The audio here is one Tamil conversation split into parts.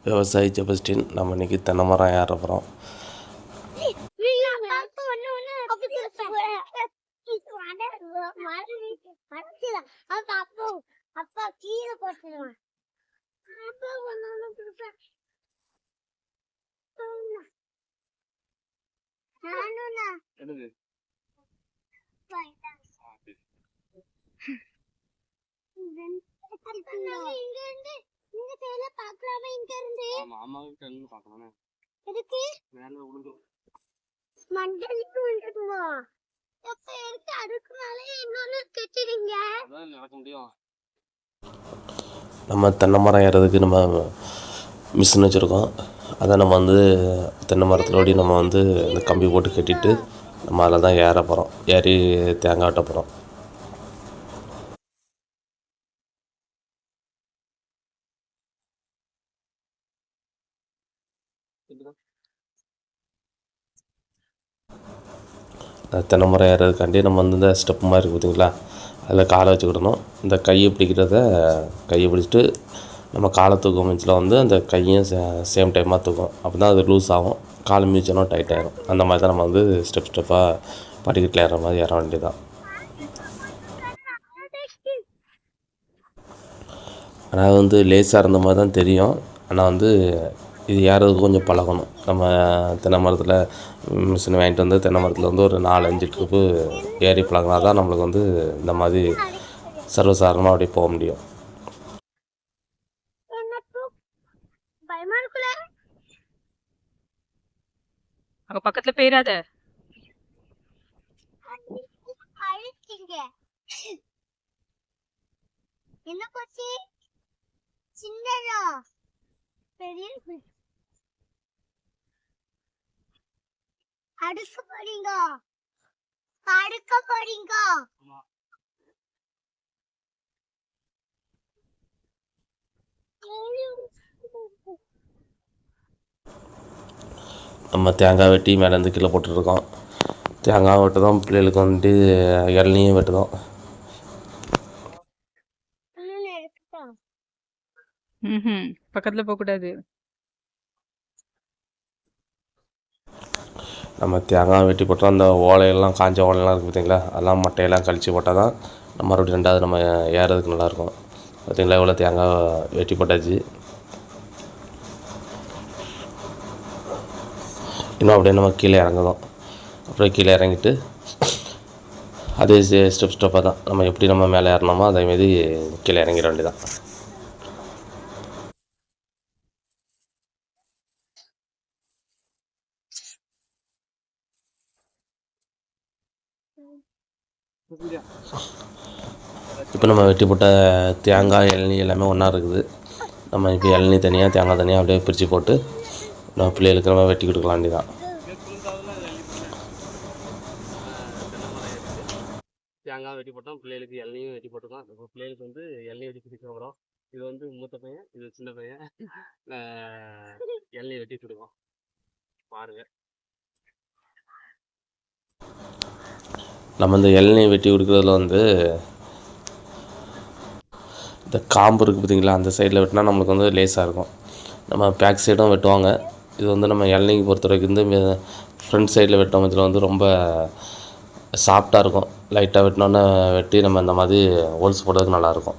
விவசாயி ஜெபஸ்டின். நம்ம இன்றைக்கி தென்னை மரம் ஏற போகிறோம். நம்ம தென்னை மரம் ஏறதுக்கு நம்ம மிஷின் வச்சுருக்கோம். அதை நம்ம வந்து தென்னை மரத்திலோடி நம்ம வந்து இந்த கம்பி போட்டு கட்டிட்டு நம்ம அதில் தான் ஏற போகிறோம். ஏறி தேங்காய் வெட்ட போகிறோம். தென்னை மரம் ஏறதுக்காண்டி நம்ம வந்து இந்த ஸ்டெப் மாதிரி இருக்குது பார்த்தீங்களா, அதில் காலை வச்சுக்கிடணும். இந்த கையை பிடிக்கிறத கையை பிடிச்சிட்டு நம்ம காலை தூக்கும் மிச்சில் வந்து அந்த கையும் சேம் டைமாக தூக்கும். அப்போ தான் அது லூஸ் ஆகும். கால் மிதிச்சோன்னா டைட் ஆகிடும். அந்த மாதிரி தான் நம்ம வந்து ஸ்டெப்பாக படிக்கட்டில் ஏற மாதிரி ஏற வேண்டியதான். ஆனால் வந்து லேசாக இருந்த மாதிரி தான் தெரியும். ஆனால் வந்து இது ஏறதுக்கு கொஞ்சம் பழகணும். நம்ம தென்னை மரத்தில் மிஷின் வாங்கிட்டு வந்து தென்னை மரத்தில் வந்து ஒரு 4-5 ட்ரிப்பு ஏறி பழகினா தான் நம்மளுக்கு வந்து இந்த மாதிரி சர்வசாதாரணமாக அப்படியே போக முடியும். அங்க பக்கத்துல போயிடாத. என்ன போச்சு? சின்னதா பெரிய அடுக்க போறீங்க, அடுக்க போறீங்க. நம்ம தேங்காய் வெட்டி மேலேருந்து கீழே போட்டுருக்கோம். தேங்காய் வெட்டுதோம், பிள்ளைகளுக்கு வந்துட்டு இளநியும் வெட்டுதோம். பக்கத்துல போகக்கூடாது. நம்ம தேங்காய் வெட்டி போட்டோம். அந்த ஓலையெல்லாம் காஞ்ச ஓலையெல்லாம் இருக்குது பார்த்தீங்களா, அதெல்லாம் மட்டையெல்லாம் கழித்து போட்டால் தான் நம்ம மறுபடியும் ரெண்டாவது நம்ம ஏறதுக்கு நல்லாயிருக்கும். பார்த்தீங்களா, இவ்வளோ தேங்காய் வெட்டி போட்டாச்சு. இன்னும் அப்படியே நம்ம கீழே இறங்குதோம். அப்படியே கீழே இறங்கிட்டு அதே ஸ்டெப்பாக தான் நம்ம எப்படி நம்ம மேலே ஏறினோமோ அதேமாரி கீழே இறங்கிட வேண்டியதான். இப்போ நம்ம வெட்டி போட்ட தேங்காய் இளநீ எல்லாமே ஒன்றா இருக்குது. நம்ம இப்போ இளநீ தனியாக தேங்காய் தனியாக அப்படியே பிரித்து போட்டு நம்ம பிள்ளைகளுக்கு நம்ம வெட்டி கொடுக்கலாம் வேண்டியதான். தேங்காய் வெட்டி போட்டோம், பிள்ளைகளுக்கு இளநியும் வெட்டி போட்டுருக்கோம். இப்போ பிள்ளைகளுக்கு வந்து இளநீ வெட்டி குடிக்க போகிறோம். இது வந்து மூத்த பையன், இது சின்ன பையன். இளநியை வெட்டி கொடுக்கோம் பாருங்க. நம்ம இந்த இளநியை வெட்டி கொடுக்குறதுல வந்து இந்த காம்பு இருக்குது பார்த்தீங்களா, அந்த சைடில் வெட்டினா நம்மளுக்கு வந்து லேஸாக இருக்கும். நம்ம பேக் சைடும் வெட்டுவாங்க. இது வந்து நம்ம இளநிக்கு பொறுத்த வரைக்கும் இந்த ஃப்ரண்ட் சைடில் வெட்டும் இதில் வந்து ரொம்ப சாஃப்டாக இருக்கும். லைட்டாக வெட்டினோன்னே வெட்டி நம்ம இந்த மாதிரி ஹோல்ஸ் போடுறதுக்கு நல்லாயிருக்கும்.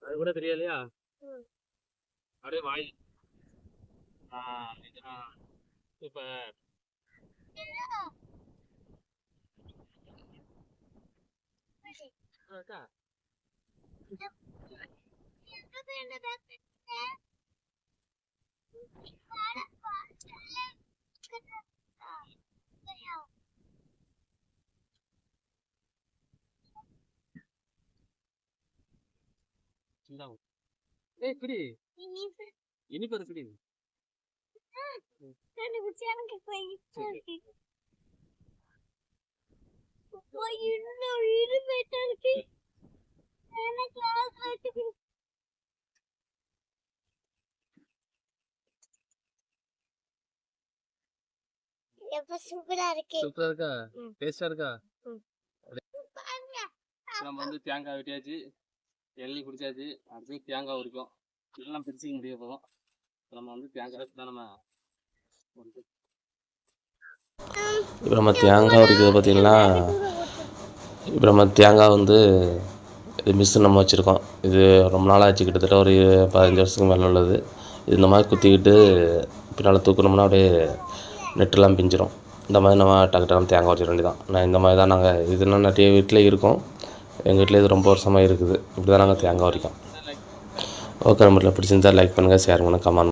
அது கூட தெரியலையா? அப்படியே வாய் சூப்பர். குடி இனிப்பு குடி. சூப்பரா இருக்கு. சூப்பரா இருக்கா? டேஸ்டா இருக்கா? நம்ம வந்து தேங்காய் வெட்டியாச்சு, இளநீ குடிச்சாச்சு. அடுத்து தேங்காய் உரிக்கும். இதெல்லாம் பிரிச்சு முடிய போதும். நம்ம வந்து தேங்காய் தான் நம்ம இப்போ நம்ம தேங்காய் உரிக்கிறது பார்த்திங்கன்னா, இப்போ நம்ம தேங்காய் வந்து இது மிஷின் நம்ம வச்சுருக்கோம். இது ரொம்ப நாள் ஆச்சு, கிட்டத்தட்ட ஒரு 15 வருஷத்துக்கு மேலே உள்ளது. இது இந்த மாதிரி குத்திக்கிட்டு பின்னால் தூக்கணும்னா அப்படியே நெட்டெல்லாம் பிஞ்சிரும். இந்த மாதிரி நம்ம டக்கு டக்குனு தேங்காய் உரிச்சிட வேண்டியதான். நான் இந்த மாதிரி தான் நாங்கள் இதெல்லாம் நிறைய வீட்டில் இருக்கோம். எங்கள் வீட்டில் இது ரொம்ப வருஷமாக இருக்குது. இப்படி தான் நாங்கள் தேங்காய் உரிக்கோம். ஓகே, நம்மள பிடிச்சிருந்தா லைக் பண்ணுங்கள், ஷேர் பண்ணுங்கள், கமெண்ட்